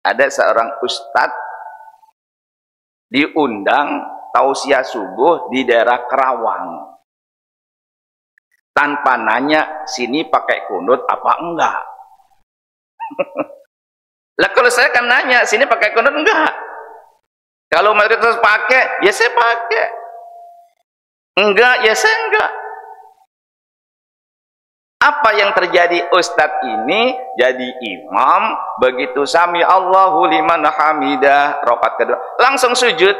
Ada seorang ustadz diundang tausiah subuh di daerah Kerawang. Tanpa nanya, sini pakai kunut apa enggak? Lah kalau saya kan nanya, sini pakai kunut enggak? Kalau mayoritas pakai, ya saya pakai. Enggak, ya saya enggak. Apa yang terjadi? Ustadz ini jadi imam, begitu sami Allahu liman hamidah, rakaat kedua langsung sujud.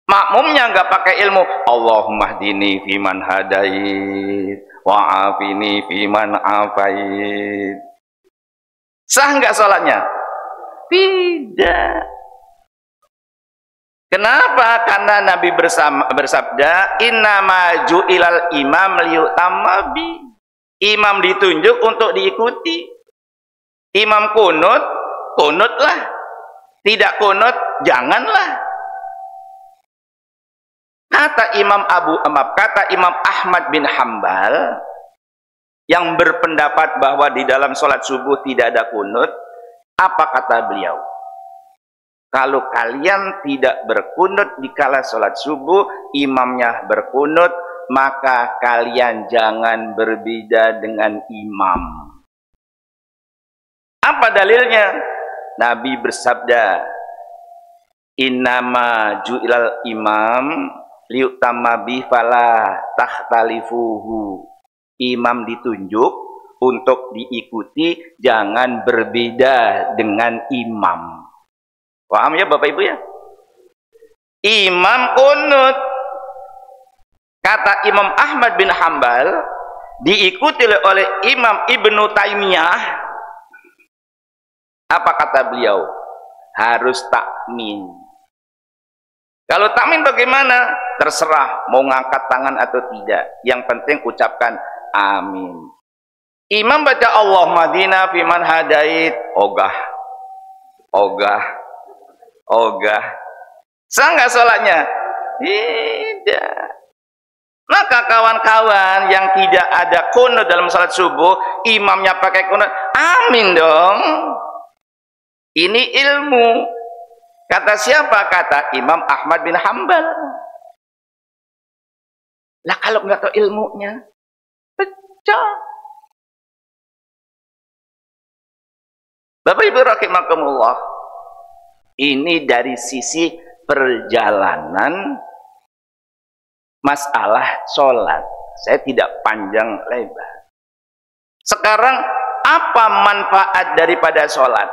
Makmumnya enggak pakai ilmu. Allahumma hdini fiman hadait wa afini fiman afait. Sah enggak sholatnya? Tidak. Kenapa? Karena Nabi bersabda, innama ju'ilal imam liyutamma bi. Imam ditunjuk untuk diikuti. Imam kunut, kunutlah. Tidak kunut, janganlah. Kata Imam Ahmad bin Hambal yang berpendapat bahwa di dalam sholat subuh tidak ada kunut, apa kata beliau? Kalau kalian tidak berkunut di kala sholat subuh, imamnya berkunut, maka kalian jangan berbeda dengan imam. Apa dalilnya? Nabi bersabda, innama ju'ilal imam liyutamma bi fala takhtalifuhu. Imam ditunjuk untuk diikuti, jangan berbeda dengan imam. Paham ya Bapak Ibu ya? Imam kunut. Kata Imam Ahmad bin Hambal, diikuti oleh Imam Ibnu Taimiyah. Apa kata beliau? Harus takmin. Kalau takmin bagaimana? Terserah mau ngangkat tangan atau tidak. Yang penting ucapkan amin. Imam baca Allahumma hdina fiman hadait, ogah. Sah nggak sholatnya? Tidak. Maka kawan-kawan yang tidak ada kunut dalam sholat subuh, imamnya pakai kunut, amin dong. Ini ilmu. Kata siapa? Kata Imam Ahmad bin Hambal. Lah kalau nggak tahu ilmunya, pecah. Bapak Ibu rahimakumullah. Ini dari sisi perjalanan masalah sholat. Saya tidak panjang lebar. Sekarang apa manfaat daripada sholat?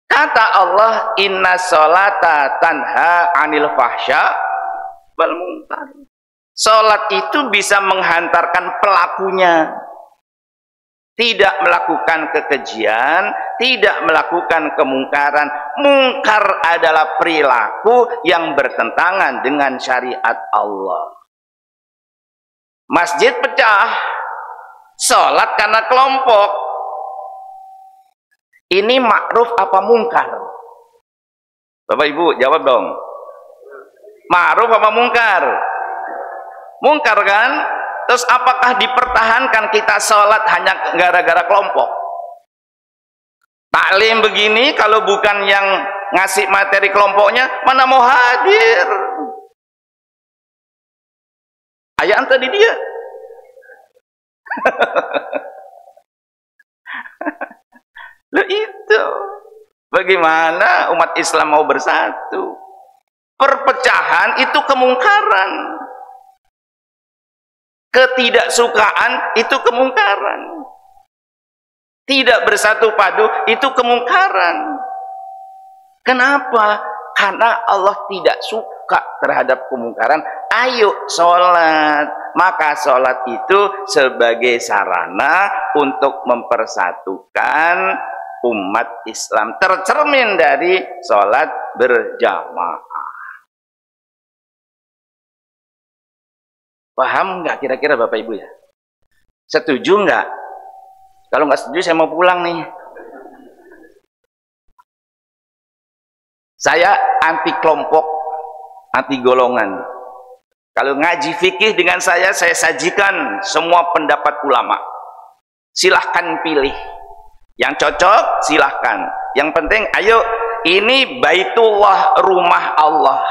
Kata Allah, inna sholata tanha anil fahsya wal munkar. Sholat itu bisa menghantarkan pelakunya. Tidak melakukan kekejian, tidak melakukan kemungkaran. Mungkar adalah perilaku yang bertentangan dengan syariat Allah. Masjid pecah, sholat karena kelompok. Ini ma'ruf apa mungkar? Bapak Ibu jawab dong. Ma'ruf apa mungkar? Mungkar kan? Terus apakah dipertahankan kita sholat hanya gara-gara kelompok? Taklim begini, kalau bukan yang ngasih materi kelompoknya, mana mau hadir? Ayat tadi dia. Loh itu. Bagaimana umat Islam mau bersatu? Perpecahan itu kemungkaran. Ketidaksukaan itu kemungkaran. Tidak bersatu padu itu kemungkaran. Kenapa? Karena Allah tidak suka terhadap kemungkaran. Ayo sholat. Maka sholat itu sebagai sarana untuk mempersatukan umat Islam. Tercermin dari sholat berjamaah. Paham nggak kira-kira Bapak Ibu ya? Setuju nggak? Kalau nggak setuju saya mau pulang nih. Saya anti kelompok, anti golongan. Kalau ngaji fikih dengan saya sajikan semua pendapat ulama. Silahkan pilih. Yang cocok silahkan. Yang penting ayo, ini Baitullah, rumah Allah.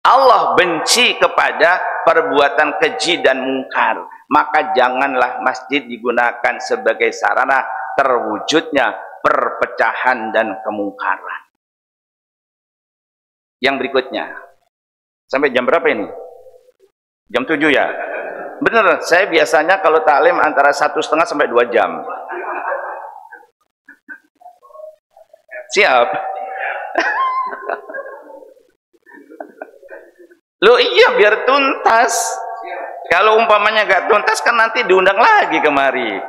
Allah benci kepada perbuatan keji dan mungkar. Maka janganlah masjid digunakan sebagai sarana terwujudnya perpecahan dan kemungkaran. Yang berikutnya, sampai jam berapa ini? Jam 7 ya? Bener, saya biasanya kalau taklim antara 1,5 sampai 2 jam. Siap? Loh iya, biar tuntas. Kalau umpamanya gak tuntas kan nanti diundang lagi kemari.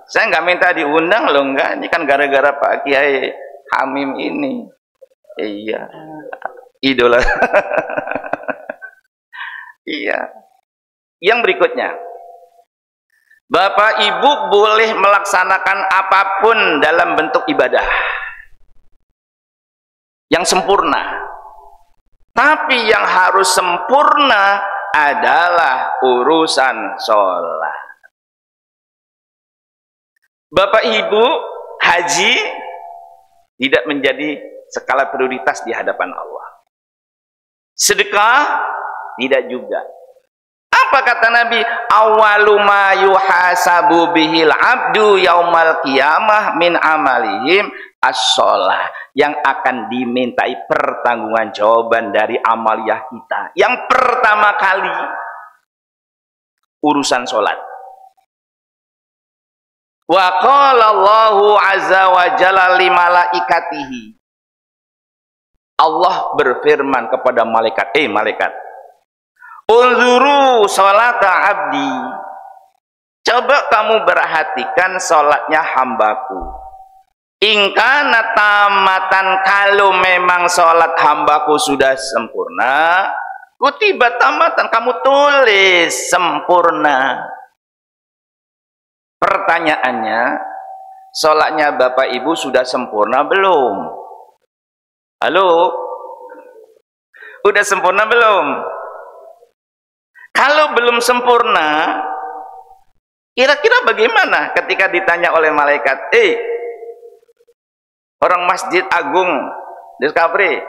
Saya nggak minta diundang loh, enggak. Ini kan gara-gara Pak Kiai Hamim ini. Iya, idola. Iya. Yang berikutnya, Bapak Ibu boleh melaksanakan apapun dalam bentuk ibadah yang sempurna. Tapi yang harus sempurna adalah urusan sholat. Bapak Ibu haji tidak menjadi skala prioritas di hadapan Allah. Sedekah tidak juga. Apa kata Nabi? Awwalu ma yuhasabu bihil abdu yaumal qiyamah min amalihim as-sholah. Yang akan dimintai pertanggungan jawaban dari amaliyah kita. Yang pertama kali urusan sholat. Wa qala Allahu azza wa jalla li malaikatihi. Allah berfirman kepada malaikat, malaikat, unzuru sholata abdi. Coba kamu perhatikan sholatnya hambaku. Ingkana tamatan, kalau memang sholat hambaku sudah sempurna, kutiba tamatan, kamu tulis sempurna. Pertanyaannya, sholatnya Bapak Ibu sudah sempurna belum? Halo? Udah sempurna belum? Kalau belum sempurna, kira-kira bagaimana ketika ditanya oleh malaikat, orang Masjid Agung Discovery,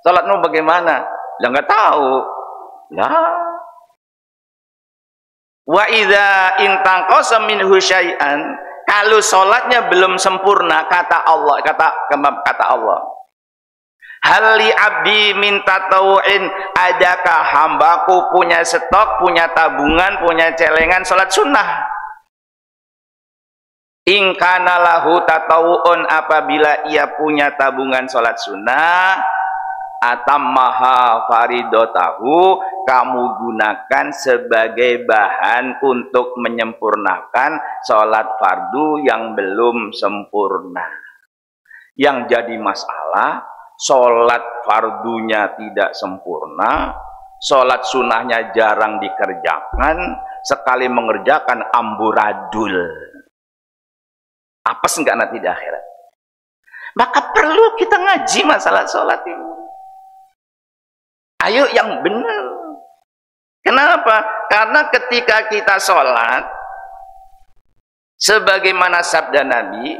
sholatmu bagaimana? Lah nggak tahu. Lah. Wa idza intaqasa minhu syai'an, kalau sholatnya belum sempurna, kata Allah, kata Allah, hali abdi minta tau'in, adakah hambaku punya stok, punya tabungan, punya celengan sholat sunnah? Ingkana lahu tatawu'un, apabila ia punya tabungan sholat sunnah, atammaha faridotahu, kamu gunakan sebagai bahan untuk menyempurnakan sholat fardu yang belum sempurna. Yang jadi masalah, sholat fardunya tidak sempurna, sholat sunnahnya jarang dikerjakan, sekali mengerjakan amburadul. Apes enggak nanti di akhirat? Maka perlu kita ngaji masalah sholat ini. Ayo yang benar. Kenapa? Karena ketika kita sholat, sebagaimana sabda Nabi,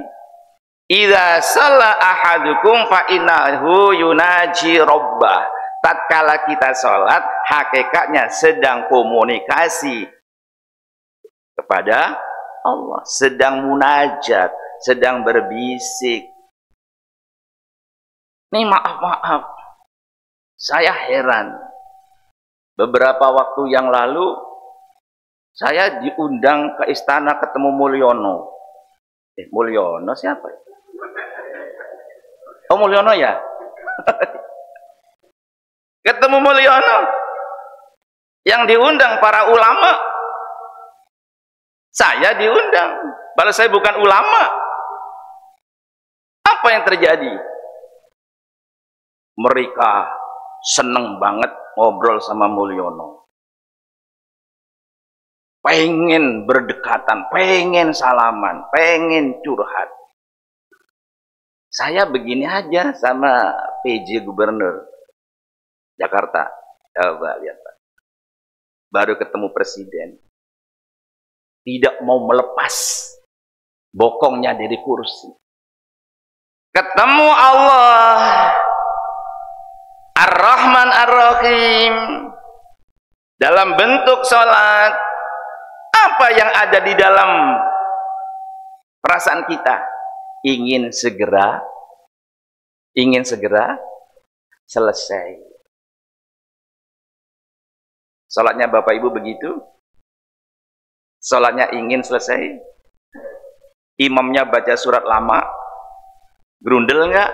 idza shalla ahadukum fa innahu yunaji rabbah. Tatkala kita sholat, hakikatnya sedang komunikasi kepada Allah, sedang munajat, sedang berbisik. Ini maaf, saya heran. Beberapa waktu yang lalu, saya diundang ke istana ketemu Mulyono. Mulyono siapa? Oh, Mulyono ya? Ketemu Mulyono. Yang diundang para ulama. Saya diundang, padahal saya bukan ulama. Apa yang terjadi? Mereka seneng banget ngobrol sama Mulyono. Pengen berdekatan, pengen salaman, pengen curhat. Saya begini aja sama PJ Gubernur Jakarta. Coba lihat, Pak. Baru ketemu presiden. Tidak mau melepas bokongnya dari kursi. Ketemu Allah Ar-Rahman Ar-Rahim dalam bentuk sholat. Apa yang ada di dalam perasaan kita? Ingin segera selesai. Sholatnya Bapak Ibu begitu? Sholatnya ingin selesai? Imamnya baca surat lama? Grundel enggak?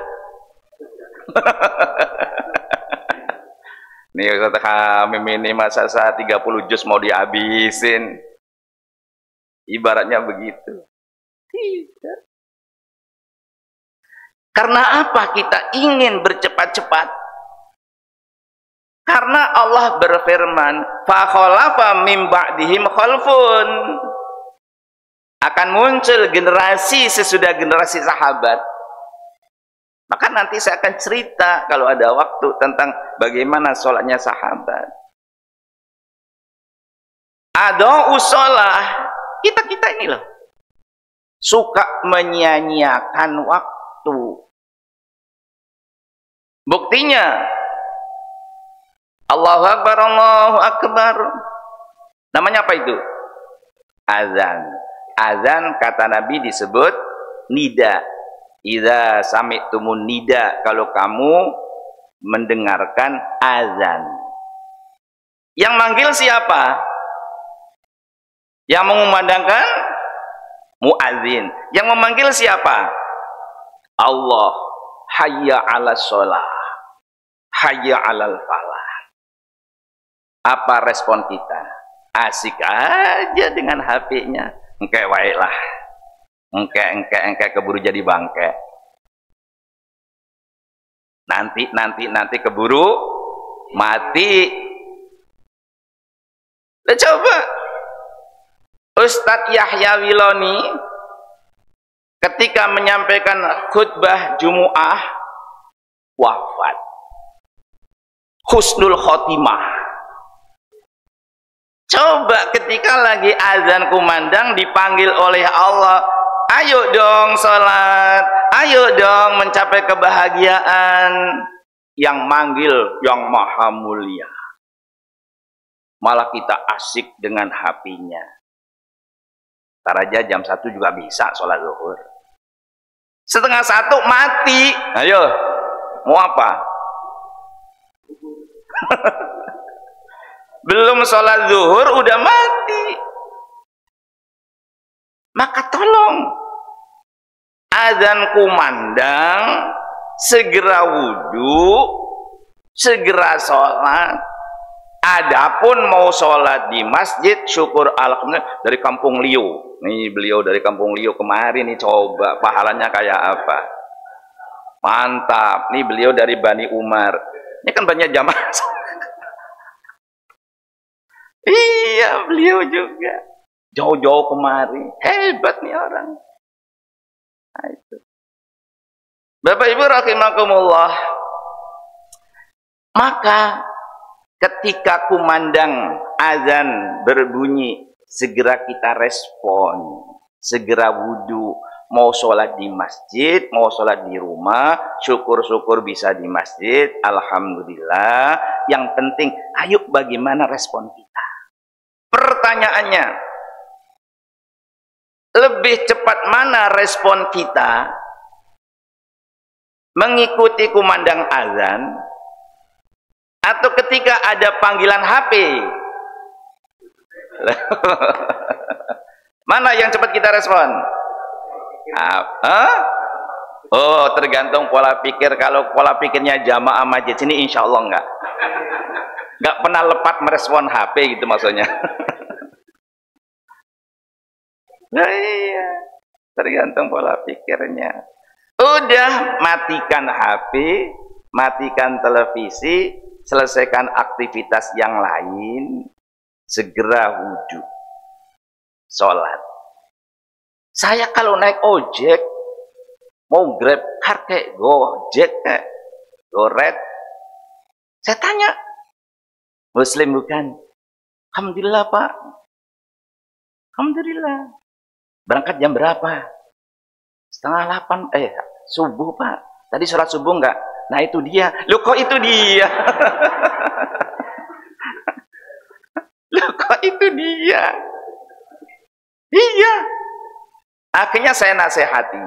Nih kata kami ini masa saat 30 juz mau dihabisin. Ibaratnya begitu. Tidak. Karena apa kita ingin bercepat-cepat? Karena Allah berfirman, fa khalafa mim ba'dihim khalfun. Akan muncul generasi sesudah generasi sahabat. Maka nanti saya akan cerita kalau ada waktu tentang bagaimana sholatnya sahabat. Ada usolah. Kita ini loh. Suka menyia-nyiakan waktu. Buktinya. Allahu Akbar, Allahu Akbar. Namanya apa itu? Azan. Azan kata Nabi disebut nida. Idza sami'tumun nida, kalau kamu mendengarkan azan. Yang manggil siapa? Yang mengumandangkan muadzin. Yang memanggil siapa? Allah. Hayya 'alas shalah. Hayya 'alal falah. Apa respon kita? Asik aja dengan HP-nya. Engke wae lah. Engke keburu jadi bangke. Nanti keburu mati. Coba Ustadz Yahya Wiloni ketika menyampaikan khutbah Jumu'ah wafat. Husnul khotimah. Coba ketika lagi azan kumandang dipanggil oleh Allah, ayo dong sholat, ayo dong mencapai kebahagiaan. Yang manggil yang maha mulia. Malah kita asik dengan HP-nya. Ntar aja jam 1 juga bisa sholat zuhur. 12:30 mati. Ayo, mau apa? Belum sholat zuhur udah mati. Maka tolong azan kumandang, segera wudhu, segera sholat. Adapun mau sholat di masjid, syukur alhamdulillah. Dari Kampung Liu, nih beliau dari Kampung Liu kemarin nih, coba pahalanya kayak apa? Mantap. Nih beliau dari Bani Umar. Ini kan banyak jamaah. Iya, beliau juga jauh-jauh kemari. Hebat nih orang. Nah, itu. Bapak Ibu rahimakumullah. Maka ketika kumandang azan berbunyi, segera kita respon, segera wudhu. Mau sholat di masjid, mau sholat di rumah, syukur-syukur bisa di masjid, alhamdulillah. Yang penting, ayo bagaimana respon kita. Pertanyaannya, lebih cepat mana respon kita mengikuti kumandang azan atau ketika ada panggilan HP? Mana yang cepat kita respon? Oh, tergantung pola pikir. Kalau pola pikirnya jamaah masjid sini, insya Allah nggak pernah lepas merespon HP gitu maksudnya. Nah, iya, tergantung pola pikirnya. Udah, matikan HP, matikan televisi, selesaikan aktivitas yang lain, segera wudhu, sholat. Saya kalau naik ojek, mau Grab car kayak Gojek kayak Goret, saya tanya, Muslim bukan? Alhamdulillah Pak. Alhamdulillah. Berangkat jam berapa? 7:30, subuh Pak. Tadi sholat subuh enggak? Nah itu dia. Loh kok itu dia? Loh kok itu dia? Iya. Akhirnya saya nasihati.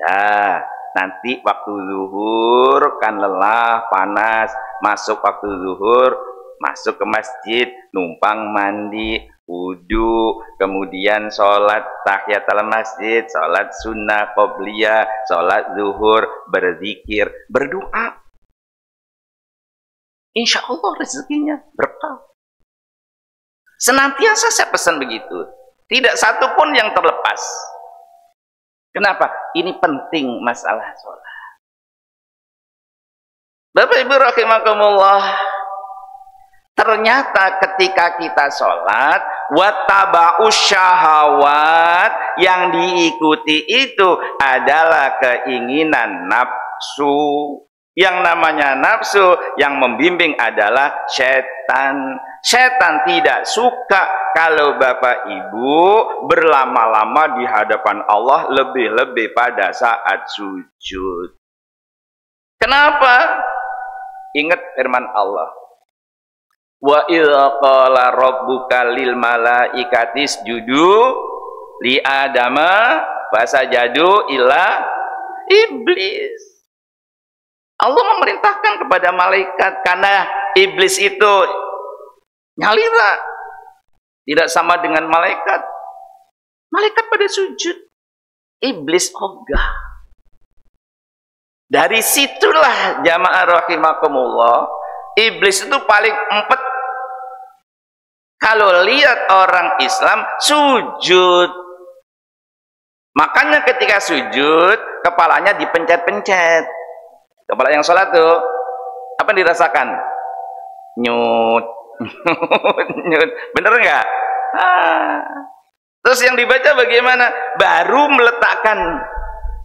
Nah, nanti waktu zuhur kan lelah, panas, masuk waktu zuhur, masuk ke masjid, numpang mandi, wudu, kemudian sholat tahiyatul masjid, sholat sunnah qobliyah, sholat zuhur, berzikir, berdoa. Insya Allah rezekinya berkah. Senantiasa saya pesan begitu. Tidak satu pun yang terlepas. Kenapa? Ini penting masalah sholat. Bapak Ibu rahimakumullah. Ternyata ketika kita sholat, wattaba'us syahawat, yang diikuti itu adalah keinginan nafsu. Yang namanya nafsu, yang membimbing adalah setan. Setan tidak suka kalau Bapak Ibu berlama-lama di hadapan Allah, lebih-lebih pada saat sujud. Kenapa? Ingat firman Allah. Wa idza qala rabbuka lil malaikati isjudu li adama fasajadu illa iblis. Allah memerintahkan kepada malaikat karena iblis itu nyalira, tidak sama dengan malaikat. Malaikat pada sujud, iblis ogah. Dari situlah jamaah rahimakumullah, iblis itu paling empet kalau lihat orang Islam sujud. Makanya ketika sujud, kepalanya dipencet-pencet. Kepala yang sholat tuh, apa yang dirasakan? Nyut. Nyut. Bener nggak? Terus yang dibaca bagaimana? Baru meletakkan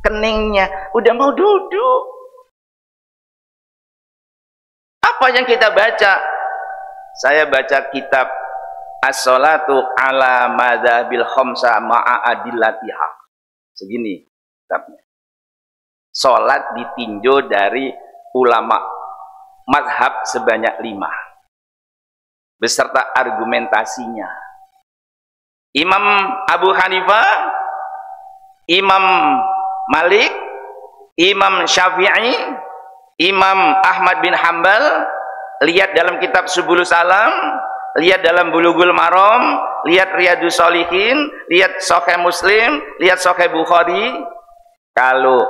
keningnya, udah mau duduk. Apa yang kita baca? Saya baca kitab As-Sholatu ala madhabil khamsa ma'a adillatiha. Segini kitabnya. Sholat ditinjau dari ulama madhab sebanyak 5 beserta argumentasinya. Imam Abu Hanifah, Imam Malik, Imam Syafi'i, Imam Ahmad bin Hambal. Lihat dalam kitab Subulus Salam, lihat dalam Bulughul Maram, lihat Riyadus Shalihin, lihat Sahih Muslim, lihat Sahih Bukhari. Kalau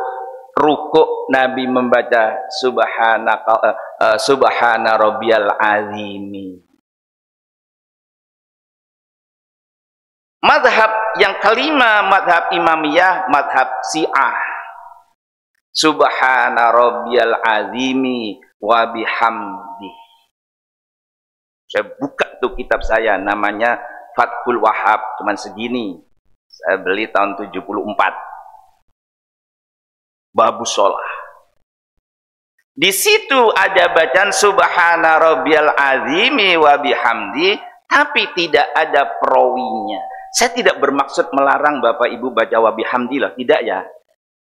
rukuk Nabi membaca subhana rabbiyal azimi. Madhab yang kelima, madhab imamiyah, madhab Syiah. Subhana rabbiyal azimi wa bihamdi. Saya buka tuh kitab saya, namanya Fathul Wahhab, cuman segini. Saya beli tahun 74. Babus sholah. Di situ ada bacaan subhana rabbiyal azimi wa bihamdi, tapi tidak ada perawinya. Saya tidak bermaksud melarang Bapak Ibu baca wa bihamdi loh, tidak ya.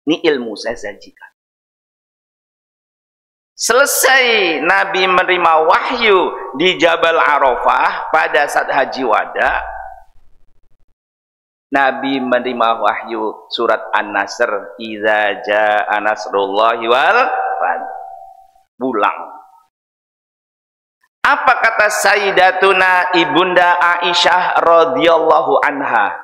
Ini ilmu saya sajikan. Selesai Nabi menerima wahyu di Jabal Arafah pada saat haji wada, Nabi menerima wahyu surat An-Nasr, idza jaa nasrullahi wal fath. Pulang. Apa kata Sayyidatuna Ibunda Aisyah radhiyallahu anha?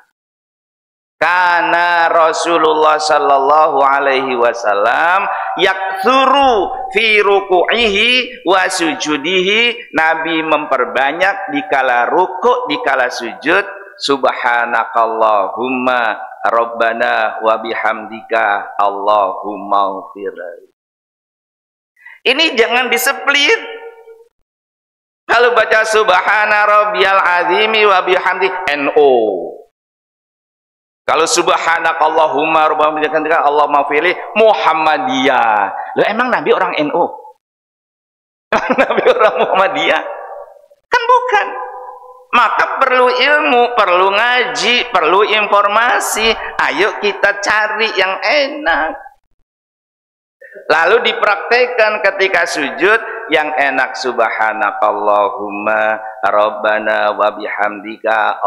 Kana Rasulullah sallallahu alaihi wasallam yaktsuru fi ruku'ihi wa sujudihi. Nabi memperbanyak dikala rukuk, dikala sujud. Subhanakallahumma rabbana wa bihamdika Allahumma ghfir. Ini jangan diseplit. Kalau baca subhana rabbiyal azimi wa bihamdi NO. Kalau subhanakallahumma rabbana wa bihamdika Allahumma ghfir Muhammadiyah. Loh, emang Nabi orang NO? Nabi orang Muhammadiyah? Kan bukan. Maka perlu ilmu, perlu ngaji, perlu informasi. Ayo kita cari yang enak. Lalu dipraktekkan ketika sujud yang enak. Subhanakallahumma rabbana wa bihamdika